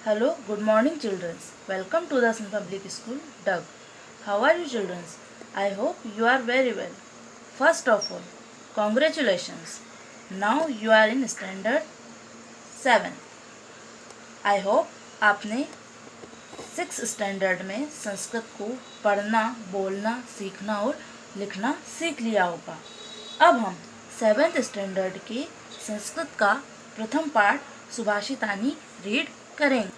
Hello, good morning children. Welcome to the Sun Public School, Doug. How are you children? I hope you are very well. First of all, congratulations. Now you are in standard 7. I hope आपने 6 standard में संस्कृत को पढ़ना, बोलना, सीखना और लिखना सीख लिया होगा। अब हम 7th स्टैंडर्ड के संस्कृत का प्रथम पाठ सुभाषितानी रीड करेंगे।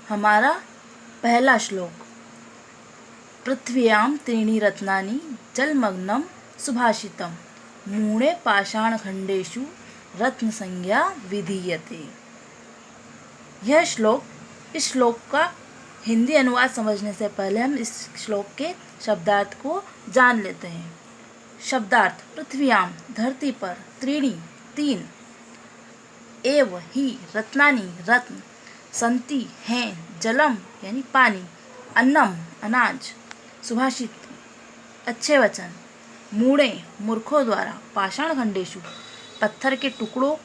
हमारा पहला श्लोक, पृथ्व्यां त्रीणि रत्नानि जलमग्नं सुभाषितम् मूढे पाषाणखण्डेषु रत्नसंज्ञा विधीयते। इस श्लोक का हिंदी अनुवाद समझने से पहले हम इस श्लोक के शब्दार्थ को जान लेते हैं। शब्दार्थ, पृथ्व्याम धरती पर, त्रीणि तीन, एव ही रत्नानि रत्न, संति हैं, जलम यानी पानी, अन्नम अनाज, सुभाषित अच्छे वचन, मूढ़े मूर्खों द्वारा, पाषाण खंडेशु पत्थर के टुकड़ों,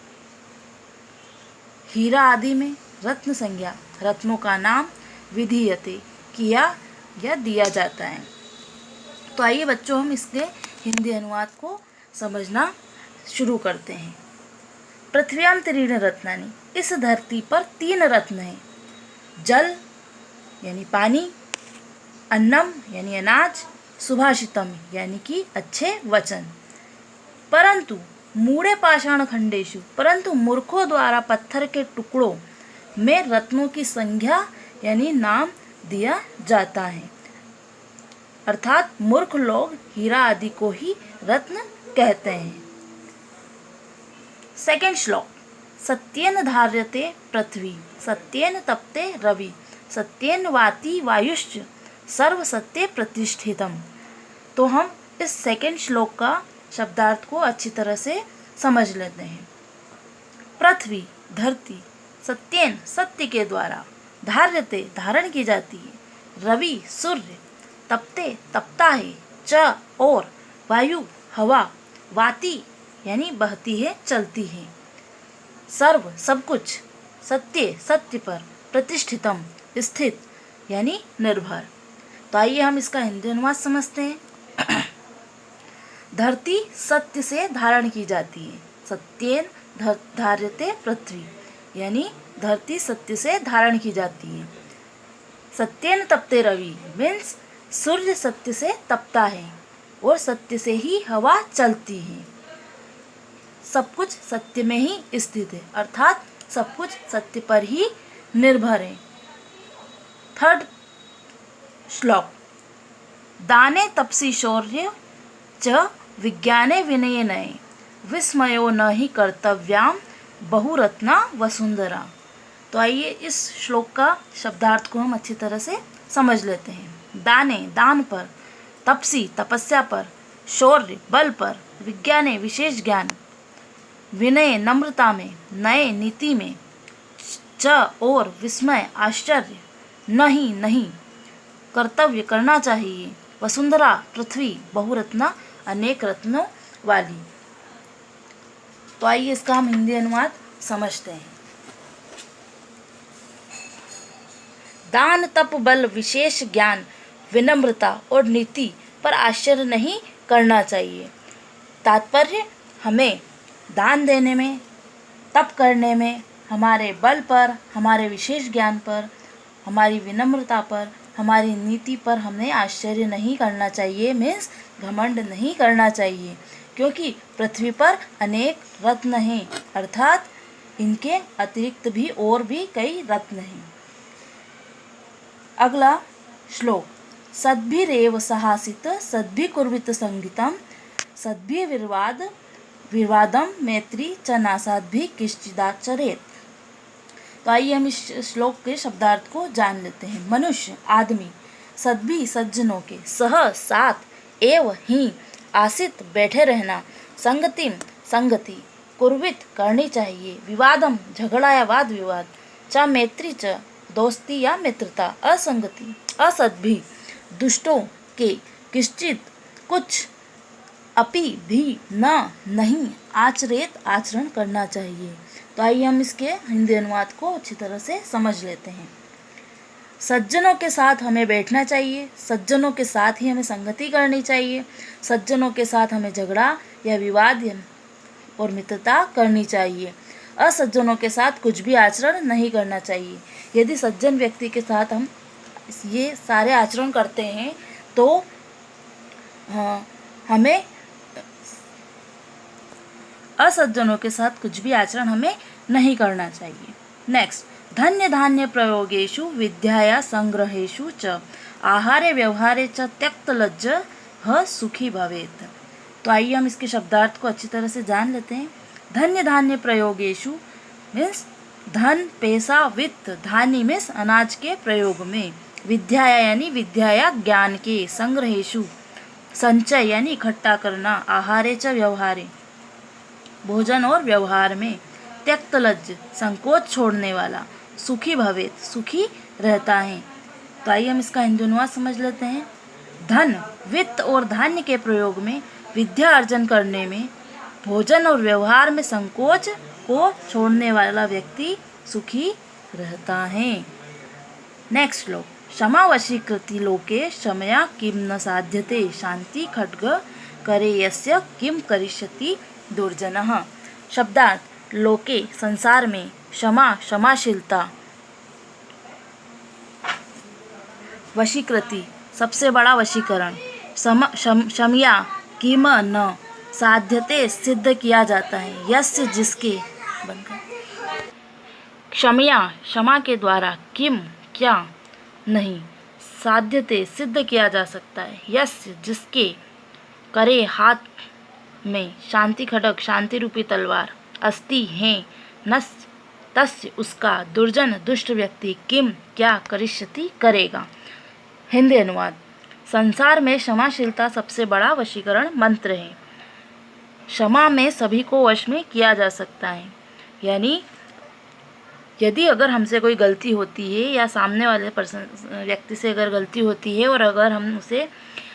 हीरा आदि में, रत्न संज्ञा रत्नों का नाम, विधीयते किया या दिया जाता है। तो आइए बच्चों हम इसके हिंदी अनुवाद को समझना शुरू करते हैं। पृथ्व्यां त्रीणि रत्नानि, इस धरती पर 3 रत्न हैं। जल यानी पानी, अन्नम यानी अनाज, सुभाषितम यानी कि अच्छे वचन। परंतु मूढ़े पाषाण खंडेशु, परंतु मूर्खों द्वारा पत्थर के टुकड़ों में रत्नों की संज्ञा यानी नाम दिया जाता है। अर्थात मूर्ख लोग हीरा आदि को ही रत्न कहते हैं। सेकेंड श्लोक, सत्येन धार्यते पृथ्वी, सत्येन तप्ते रवि, सत्येन वाति वायुश्च सर्व सत्ये प्रतिष्ठितम्। तो हम इस सेकेंड श्लोक का शब्दार्थ को अच्छी तरह से समझ लेते हैं। पृथ्वी धरती, सत्येन सत्य के द्वारा, धार्यते धारण की जाती है, रवि सूर्य, तपते तपता है, च और, वायु हवा, वाति यानी बहती है चलती है, सर्व सब कुछ, सत्य सत्य पर, प्रतिष्ठितम स्थित यानी निर्भर। तो आइए हम इसका हिंदी अनुवाद समझते हैं। धरती सत्य से धारण की जाती है, सत्येन धार्यते पृथ्वी यानी धरती सत्य से धारण की जाती है। सत्येन तपते रवि मीन्स सूर्य सत्य से तपता है और सत्य से ही हवा चलती है। सब कुछ सत्य में ही स्थित है, अर्थात सब कुछ सत्य पर ही निर्भर है। थर्ड श्लोक, दाने तपसी शौर्य च विज्ञाने विनयने विस्मयो न ही कर्तव्याम बहुरत्ना वसुंधरा। तो आइए इस श्लोक का शब्दार्थ को हम अच्छी तरह से समझ लेते हैं। दाने दान पर, तपसी तपस्या पर, शौर्य बल पर, विज्ञाने विशेष ज्ञान, विनय नम्रता में, नए नीति में, च और विस्मय आश्चर्य, नहीं नहीं कर्तव्य करना चाहिए, वसुंधरा पृथ्वी बहुरत्ना अनेक रत्नों वाली। तो आइए इसका हम हिंदी अनुवाद समझते हैं। दान तप बल विशेष ज्ञान, विनम्रता और नीति पर आश्चर्य नहीं करना चाहिए। तात्पर्य, हमें दान देने में, तप करने में, हमारे बल पर, हमारे विशेष ज्ञान पर, हमारी विनम्रता पर, हमारी नीति पर हमें आश्चर्य नहीं करना चाहिए, मीन्स घमंड नहीं करना चाहिए, क्योंकि पृथ्वी पर अनेक रत्न हैं, अर्थात इनके अतिरिक्त भी और भी कई रत्न हैं। अगला श्लोक, सद्भिरेव सहासित सद्भि कुर्वित संगीतम सद्भि विवादम मैत्री च नासाद्भि किश्चिदाचरेत। तो आइए हम इस श्लोक के शब्दार्थ को जान लेते हैं। मनुष्य आदमी, सद्भि सज्जनों के, सह साथ, एव ही आसित बैठे रहना, संगतिम संगति, कुर्वित करनी चाहिए, विवादम झगड़ा या वाद विवाद, च मैत्री च दोस्ती या मित्रता, असंगति असद्भि दुष्टों के, किश्चित कुछ, अपि भी न नहीं, आचरेत आचरण करना चाहिए, तो आइए हम इसके हिंदी अनुवाद को अच्छी तरह से समझ लेते हैं। सज्जनों के साथ हमें बैठना चाहिए, सज्जनों के साथ ही हमें संगति करनी चाहिए, सज्जनों के साथ हमें झगड़ा या विवाद और मित्रता करनी चाहिए। असज्जनों के साथ कुछ भी आचरण नहीं करना चाहिए। यदि सज्जन व्यक्ति के साथ हम ये सारे आचरण करते हैं तो हमें असज्जनों के साथ कुछ भी आचरण हमें नहीं करना चाहिए। नेक्स्ट, धन्य धान्य प्रयोगेषु विद्याया संग्रहेषु च आहारे व्यवहारे च त्यक्तलज्जः सुखी भवेत्। तो आइए हम इसके शब्दार्थ को अच्छी तरह से जान लेते हैं। धन्य धान्य प्रयोगेषु मीन्स धन, पैसा, वित्त, धान्य मीन्स अनाज के प्रयोग में, विद्याया यानी विद्या या ज्ञान के, संग्रहेषु संचय यानी इकट्ठा करना, आहारे च व्यवहारे भोजन और व्यवहार में, त्यक्तलज्ज संकोच छोड़ने वाला, सुखी भवेत सुखी रहता है। तो आइए हम इसका हिंदी अनुवाद समझ लेते हैं। धन, वित्त और धान्य के प्रयोग में, विद्या अर्जन करने में, भोजन और व्यवहार में संकोच को छोड़ने वाला व्यक्ति सुखी रहता है। नेक्स्ट श्लोक, क्षमा वशीकृति लोके क्षमया किम न साध्यते शांति खड्ग करे यस्य किम करिष्यति दुर्जनः। शब्दार्थ, लोके संसार में, क्षमा क्षमाशीलता, वशीकृति सबसे बड़ा वशीकरण, क्षमया किम न साध्यते सिद्ध किया जाता है, यस्य जिसके, क्षमया क्षमा के द्वारा, किम क्या, नहीं, साध्यते सिद्ध किया जा सकता है, यस्य जिसके, करे हाथ में, शांति खड्ग शांति रूपी तलवार, अस्ति है, नस तस्य उसका, दुर्जन दुष्ट व्यक्ति, किम क्या, करिष्यति करेगा। हिंदी अनुवाद, संसार में क्षमाशीलता सबसे बड़ा वशीकरण मंत्र है। क्षमा में सभी को वश में किया जा सकता है, यानी यदि अगर हमसे कोई गलती होती है या सामने वाले व्यक्ति से अगर गलती होती है और अगर हम उसे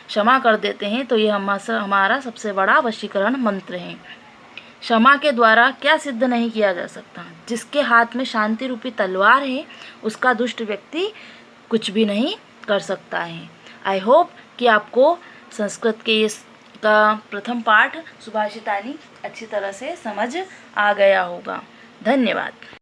क्षमा कर देते हैं तो ये हमारा सबसे बड़ा वशीकरण मंत्र है। क्षमा के द्वारा क्या सिद्ध नहीं किया जा सकता, जिसके हाथ में शांति रूपी तलवार है उसका दुष्ट व्यक्ति कुछ भी नहीं कर सकता है। आई होप कि आपको संस्कृत के इसका प्रथम पाठ सुभाषितानी अच्छी तरह से समझ आ गया होगा। धन्यवाद।